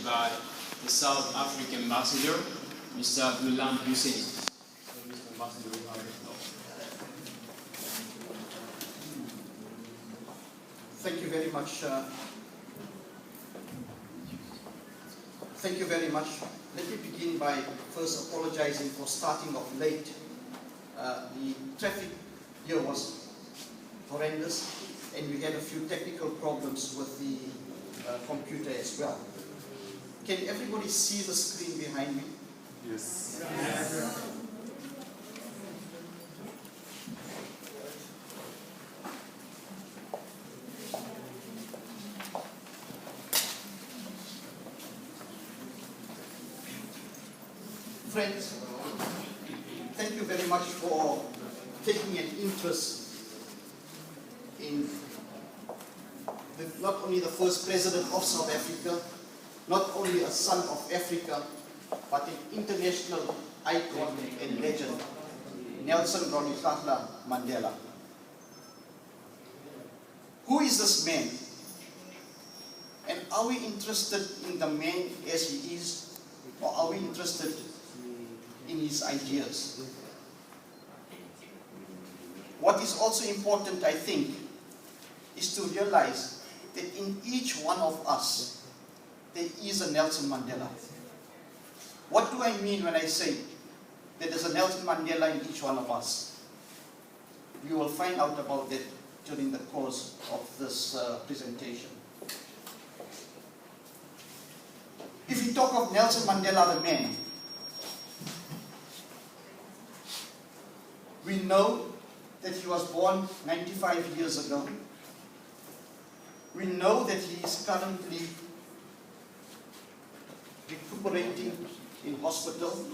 by the South African Ambassador, Mr. Ghulam Hoosein. So, Mr. Ambassador, you have the floor. Thank you very much. Thank you very much. Let me begin by first apologizing for starting off late. The traffic here was horrendous, and we had a few technical problems with the computer as well. Can everybody see the screen behind me? Yes. Yes. Friends, thank you very much for taking an interest in not only the first president of South Africa, not only a son of Africa, but an international icon and legend, Nelson Mandela. Who is this man? And are we interested in the man as he is, or are we interested in his ideas? What is also important, I think, is to realize that in each one of us, there is a Nelson Mandela. What do I mean when I say that there's a Nelson Mandela in each one of us? You will find out about that during the course of this presentation. If we talk of Nelson Mandela, the man, we know that he was born 95 years ago. We know that he is currently recuperating in hospital.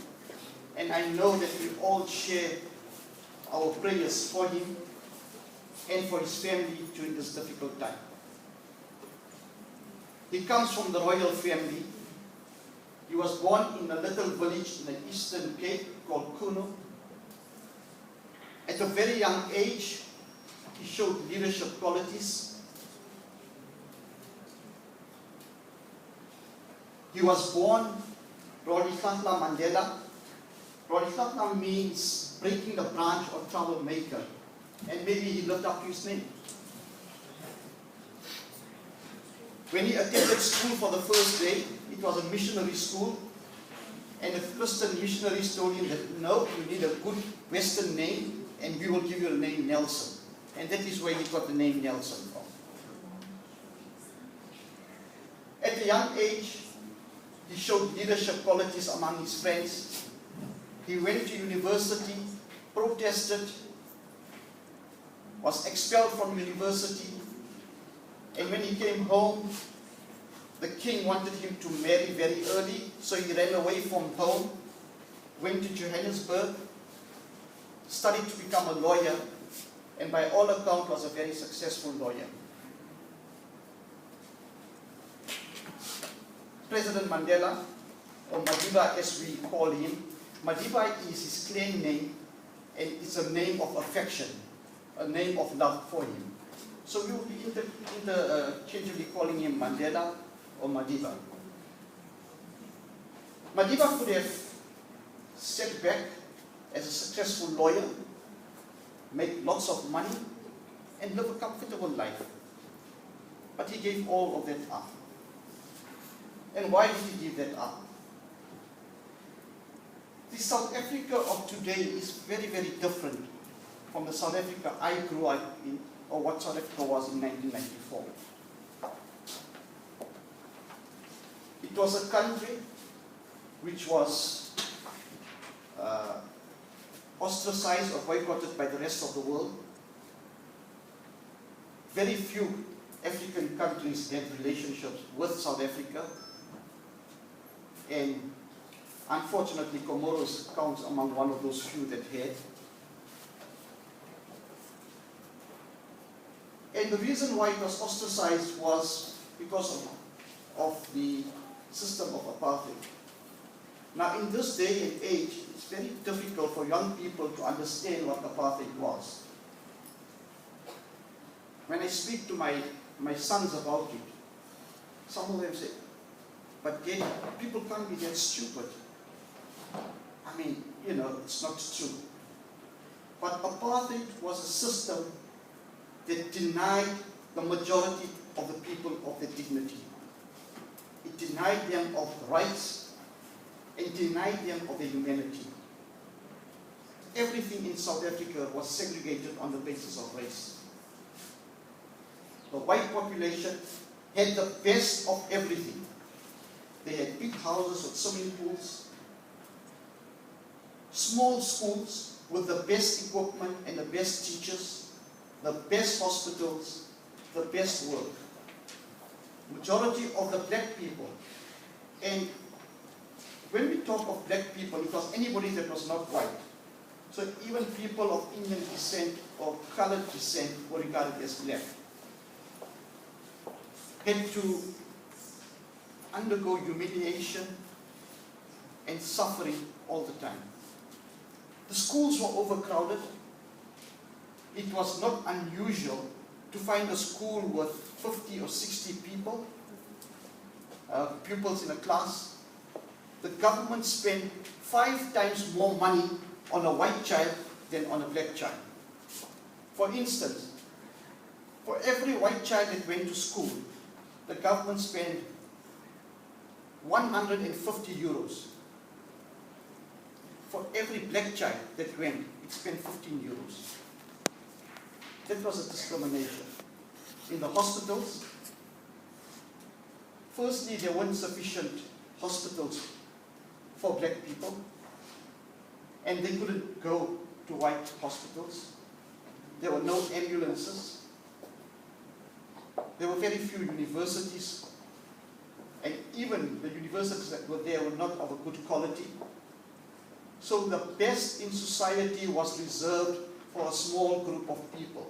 And I know that we all share our prayers for him and for his family during this difficult time. He comes from the royal family. He was born in a little village in the Eastern Cape called Kuno. At a very young age, he showed leadership qualities. He was born Rolihlahla Mandela. Rolihlahla means breaking the branch or troublemaker. And maybe he lived up to his name. When he attended school for the first day, it was a missionary school. And the Christian missionaries told him that, no, you need a good Western name, and we will give you the name Nelson. And that is where he got the name Nelson from. At a young age, he showed leadership qualities among his friends. He went to university, protested, was expelled from university, and when he came home, the king wanted him to marry very early, so he ran away from home, went to Johannesburg, studied to become a lawyer, and by all accounts was a very successful lawyer. President Mandela, or Madiba as we call him, Madiba is his clan name, and it's a name of affection, a name of love for him. So we will be interchangeably calling him Mandela or Madiba. Madiba could have sat back as a successful lawyer, make lots of money, and live a comfortable life. But he gave all of that up. And why did he give that up? The South Africa of today is very, very different from the South Africa I grew up in, or what South Africa was in 1994. It was a country which was ostracized or boycotted by the rest of the world. Very few African countries had relationships with South Africa, and unfortunately Comoros counts among one of those few that had. And the reason why it was ostracized was because of the system of apartheid. Now in this day and age, it's very difficult for young people to understand what apartheid was. When I speak to my sons about it, some of them say, But yet, people can't be that stupid. I mean, you know, it's not true. But apartheid was a system that denied the majority of the people of their dignity. It denied them of rights and denied them of their humanity. Everything in South Africa was segregated on the basis of race. The white population had the best of everything. They had big houses with swimming pools, small schools with the best equipment and the best teachers, the best hospitals, the best work. Majority of the black people, and when we talk of black people, it was anybody that was not white. So even people of Indian descent or colored descent were regarded as black. Had to undergo humiliation and suffering all the time. The schools were overcrowded. It was not unusual to find a school with 50 or 60 people, pupils in a class. The government spent 5 times more money on a white child than on a black child. For instance, for every white child that went to school, the government spent 150 euros. For every black child that went, it spent 15 euros. That was a discrimination. In the hospitals, firstly, there weren't sufficient hospitals for black people, and they couldn't go to white hospitals. There were no ambulances. There were very few universities, and even the universities that were there were not of a good quality. So the best in society was reserved for a small group of people.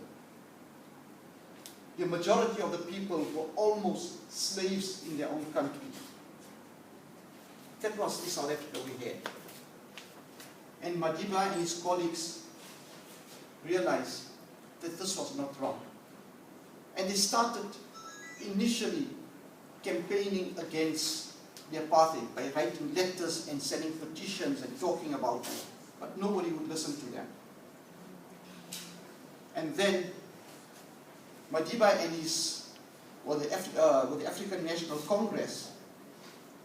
The majority of the people were almost slaves in their own country. That was the South Africa we had. And Madiba and his colleagues realized that this was not wrong. And they started initially campaigning against the apartheid by writing letters and sending petitions and talking about it. But nobody would listen to them. And then Madiba and his, with the African National Congress,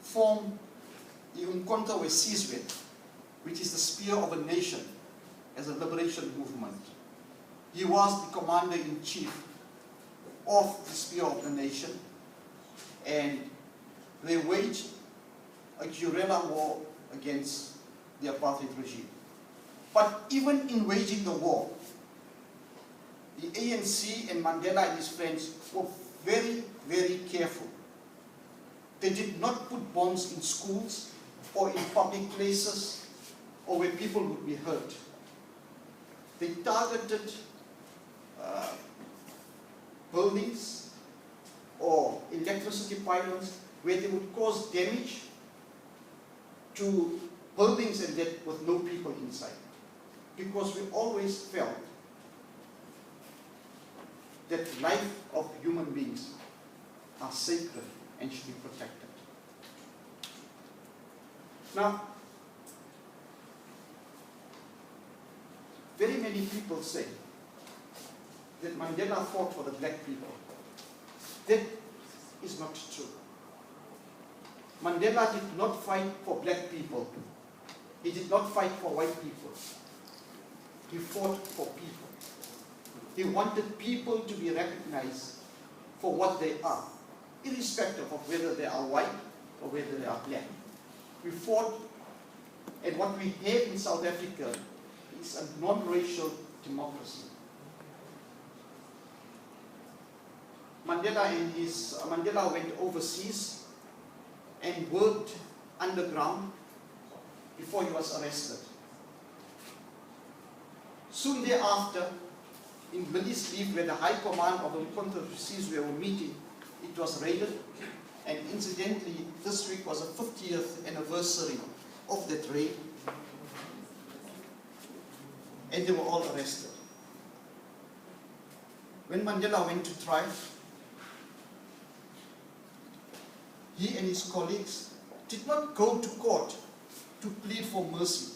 formed the Umkhonto weSizwe, which is the spear of a nation, as a liberation movement. He was the commander-in-chief of the spear of the nation, and they waged a guerrilla war against the apartheid regime. But even in waging the war, the ANC and Mandela and his friends were very, very careful. They did not put bombs in schools or in public places or where people would be hurt. They targeted buildings or electricity pylons where they would cause damage to buildings and that with no people inside. Because we always felt that life of human beings are sacred and should be protected. Now, very many people say that Mandela fought for the black people. That is not true. Mandela did not fight for black people. He did not fight for white people. He fought for people. He wanted people to be recognized for what they are, irrespective of whether they are white or whether they are black. We fought, and what we have in South Africa is a non-racial democracy. Mandela went overseas and worked underground before he was arrested. Soon thereafter, in Billy's Leaf, where the High Command of the Umkhonto weSizwe were meeting, it was raided, and incidentally, this week was the 50th anniversary of that raid, and they were all arrested. When Mandela went to trial, he and his colleagues did not go to court to plead for mercy.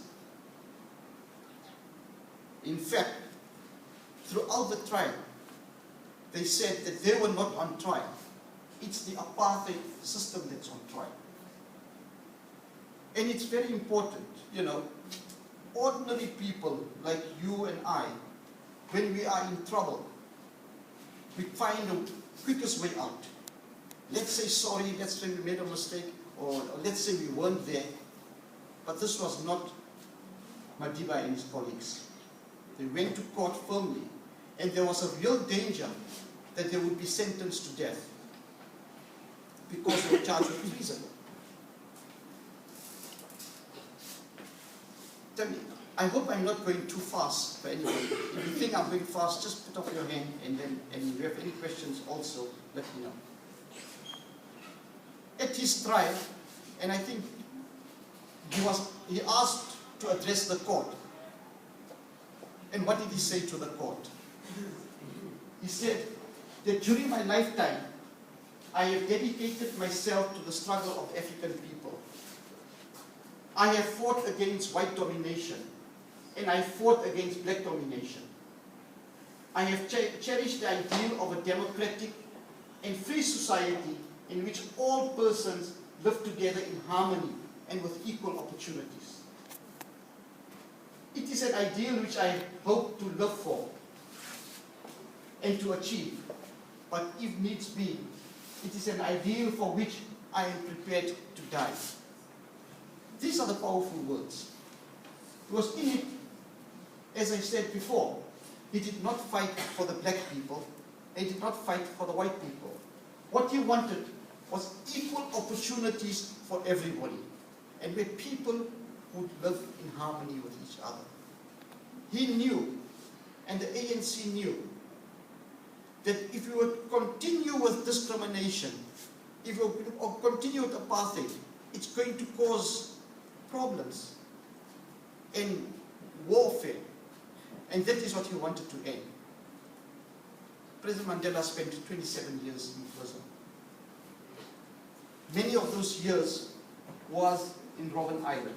In fact, throughout the trial, they said that they were not on trial. It's the apartheid system that's on trial. And it's very important, you know, ordinary people like you and I, when we are in trouble, we find the quickest way out. Let's say sorry, let's say we made a mistake, or let's say we weren't there. But this was not Madiba and his colleagues. They went to court firmly, and there was a real danger that they would be sentenced to death because they were charged with treason. Tell me, I hope I'm not going too fast for anybody. If you think I'm going fast, just put up your hand, and if you have any questions also, let me know. At his trial, and I think he asked to address the court. And what did he say to the court? He said that during my lifetime, I have dedicated myself to the struggle of African people. I have fought against white domination, and I fought against black domination. I have cherished the ideal of a democratic and free society in which all persons live together in harmony and with equal opportunities. It is an ideal which I hope to live for and to achieve, but if needs be, it is an ideal for which I am prepared to die. These are the powerful words. Because in it, as I said before, he did not fight for the black people, he did not fight for the white people. What he wanted was equal opportunities for everybody, and where people would live in harmony with each other. He knew, and the ANC knew, that if we would continue with discrimination, if we would continue with apartheid, it's going to cause problems and warfare. And that is what he wanted to end. President Mandela spent 27 years in prison. Many of those years was in Robben Island.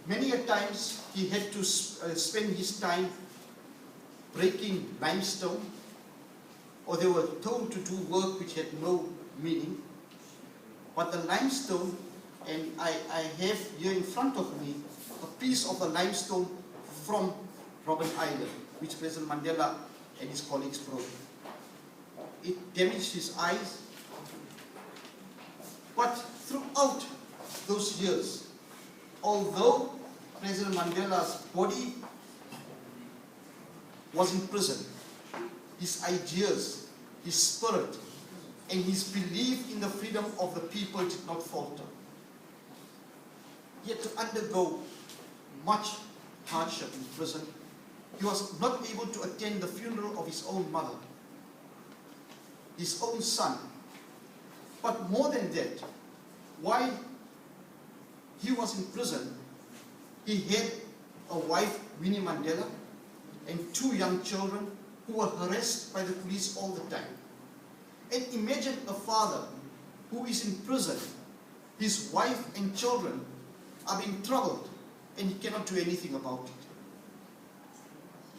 Many a times he had to spend his time breaking limestone, or they were told to do work which had no meaning. But the limestone, and I have here in front of me a piece of the limestone from Robben Island, which President Mandela and his colleagues broke. It damaged his eyes. But throughout those years, although President Mandela's body was in prison, his ideas, his spirit, and his belief in the freedom of the people did not falter. He had to undergo much hardship in prison. He was not able to attend the funeral of his own mother, his own son. But more than that, while he was in prison, he had a wife, Winnie Mandela, and 2 young children who were harassed by the police all the time. And imagine a father who is in prison, his wife and children are being troubled, and he cannot do anything about it.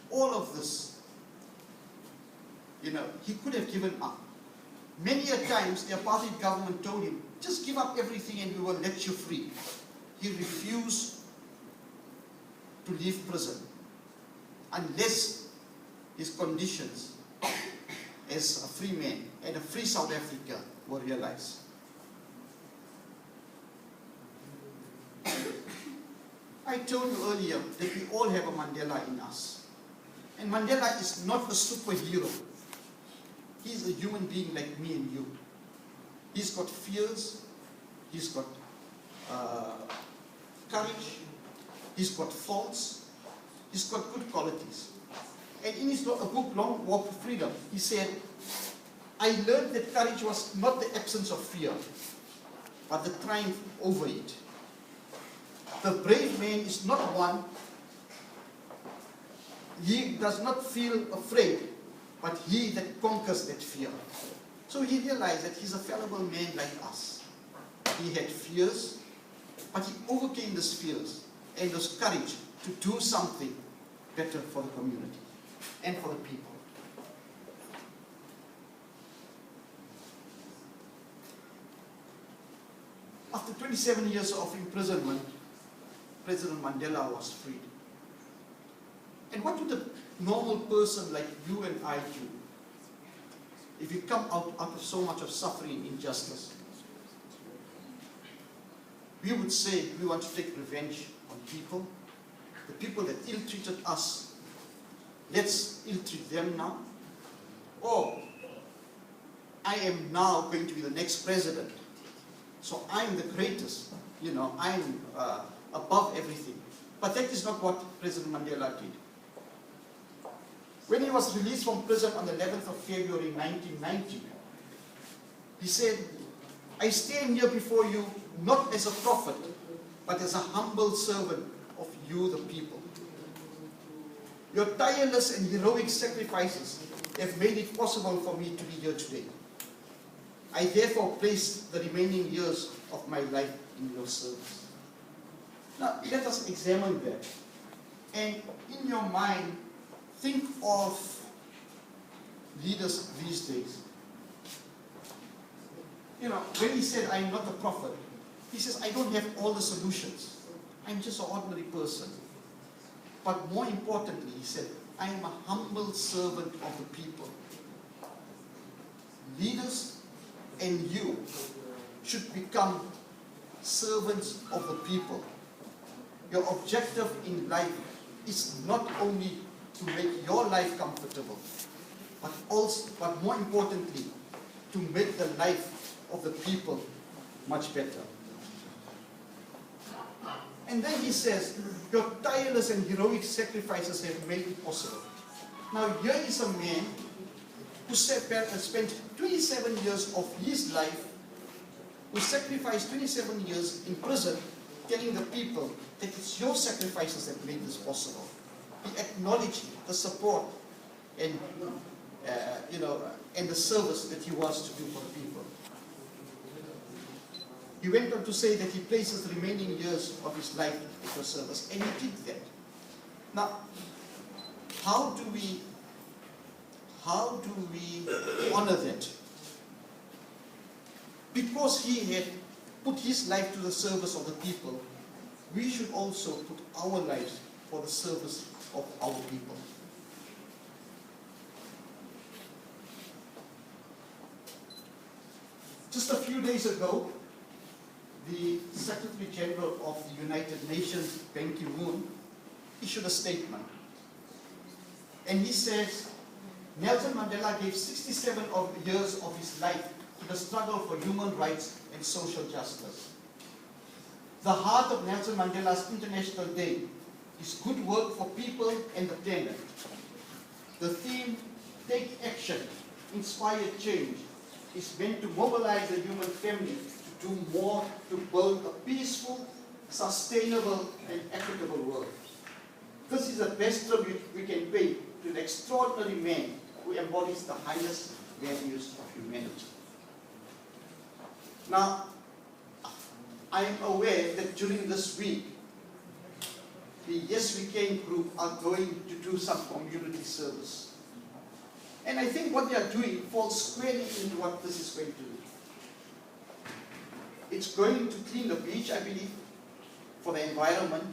All of this, you know, he could have given up. Many a times the apartheid government told him, just give up everything and we will let you free. He refused to leave prison unless his conditions as a free man and a free South Africa were realized. I told you earlier that we all have a Mandela in us. And Mandela is not a superhero. He's a human being like me and you. He's got fears, he's got courage, he's got faults, he's got good qualities. And in his book, Long Walk to Freedom, he said, I learned that courage was not the absence of fear, but the triumph over it. The brave man is not one he does not feel afraid, but he that conquers that fear. So he realized that he's a fallible man like us. He had fears, but he overcame those fears and those courage to do something better for the community and for the people. After 27 years of imprisonment, President Mandela was freed. And what would a normal person like you and I do if we come out of so much of suffering and injustice? We would say we want to take revenge on people, the people that ill-treated us. Let's ill-treat them now. Or I am now going to be the next president, so I'm the greatest, I'm above everything. But that is not what President Mandela did. When he was released from prison on the 11th of February 1990, he said, I stand here before you not as a prophet, but as a humble servant of you, the people. Your tireless and heroic sacrifices have made it possible for me to be here today. I therefore place the remaining years of my life in your service. Now, let us examine that. And in your mind, think of leaders these days. When he said, I am not a prophet, he says, I don't have all the solutions. I'm just an ordinary person. But more importantly, he said, I am a humble servant of the people. Leaders and you should become servants of the people. Your objective in life is not only to make your life comfortable, but more importantly, to make the life of the people much better. And then he says, your tireless and heroic sacrifices have made it possible. Now here is a man who spent 27 years of his life, who sacrificed 27 years in prison, telling the people that it's your sacrifices that made this possible. He acknowledged the support and and the service that he was to do for the people. He went on to say that he places the remaining years of his life at your service, and he did that. Now, how do we honor that? Because he had put his life to the service of the people, we should also put our lives for the service of our people. Just a few days ago, the Secretary General of the United Nations, Ban Ki-moon, issued a statement. And he says, Nelson Mandela gave 67 years of his life to the struggle for human rights and social justice. The heart of Nelson Mandela's International Day is good work for people and the planet. The theme, Take Action, Inspire Change, is meant to mobilize the human family to do more to build a peaceful, sustainable, and equitable world. This is the best tribute we can pay to the extraordinary man who embodies the highest values of humanity. Now, I am aware that during this week, the Yes We Can group are going to do some community service. And I think what they are doing falls squarely into what this is going to do. It's going to clean the beach, I believe, for the environment,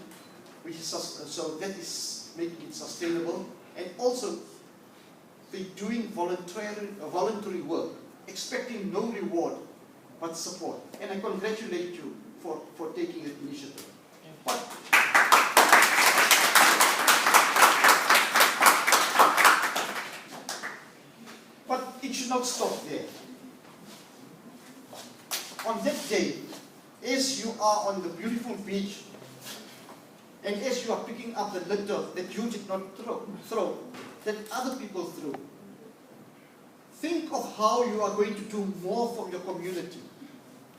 which is so that is making it sustainable, and also they're doing voluntary work, expecting no reward but support. And I congratulate you for taking that initiative. But it should not stop there. On that day, as you are on the beautiful beach, and as you are picking up the litter that you did not throw, that other people threw, think of how you are going to do more for your community.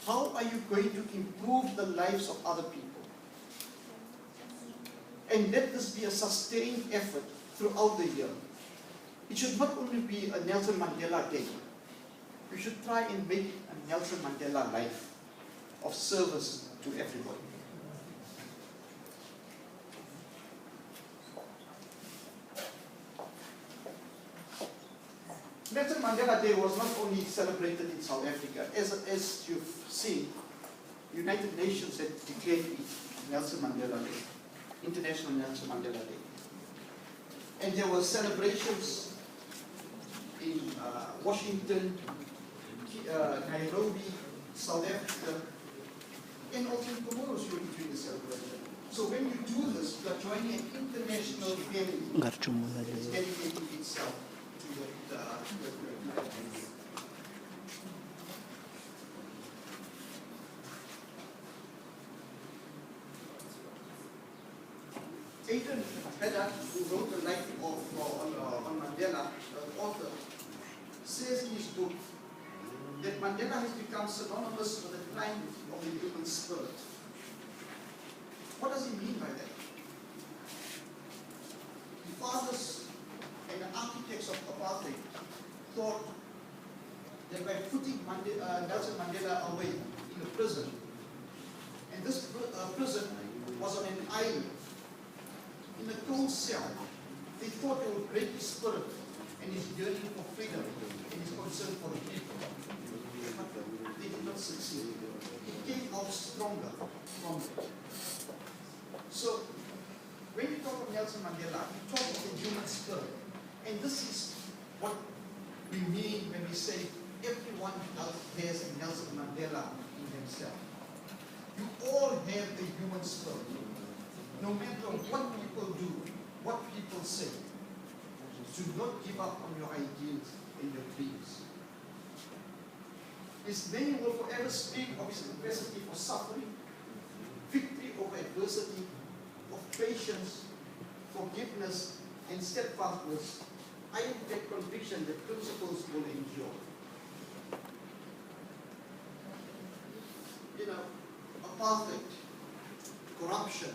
How are you going to improve the lives of other people? And let this be a sustained effort throughout the year. It should not only be a Nelson Mandela Day. We should try and make a Nelson Mandela life of service to everybody. Nelson Mandela Day was not only celebrated in South Africa. As you've seen, United Nations had declared it Nelson Mandela Day, International Nelson Mandela Day. And there were celebrations in Washington, Nairobi, South Africa, and also in Comoros you are doing the celebration. So when you do this, you are joining an international family that is dedicating itself to the Aidan Haddad, who wrote the life on Mandela, the author, says in his book that Mandela has become synonymous with the climb of the human spirit. What does he mean by that? The fathers and the architects of apartheid thought that by putting Nelson Mandela away in a prison, and this prison was on an island, in a cold cell, they thought they would break his spirit and his yearning for freedom and his concern for the people. But they did not succeed. He came out stronger from it. So, when you talk of Nelson Mandela, you talk of the human spirit. And this is what we mean when we say everyone else has a Nelson Mandela in himself. You all have the human spirit. No matter what people do, what people say, do not give up on your ideals and your dreams. His name will forever speak of his capacity for suffering, victory over adversity, of patience, forgiveness, and steadfastness. I have that conviction that principles will endure. You know, apartheid, corruption,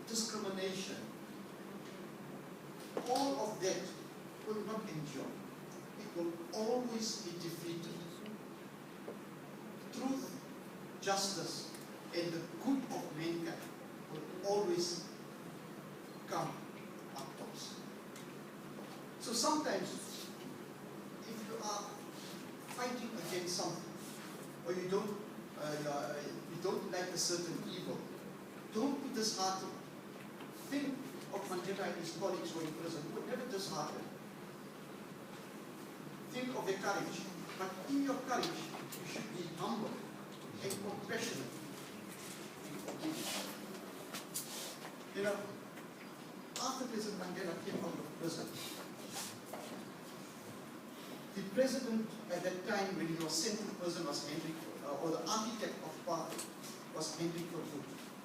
discrimination, all of that will not endure. It will always be defeated. Truth, justice, and the good of mankind will always come up tops. So sometimes, if you are fighting against something, or you don't like a certain evil, don't be disheartened. Think of Mandela and his colleagues who were in prison, who were never disheartened. Think of their courage. But in your courage, you should be humble and compassionate and forgiving. You know, after President Mandela came out of prison, the president at that time when he was sent to prison was Henry, or the architect of apartheid was Henry Verwoerd.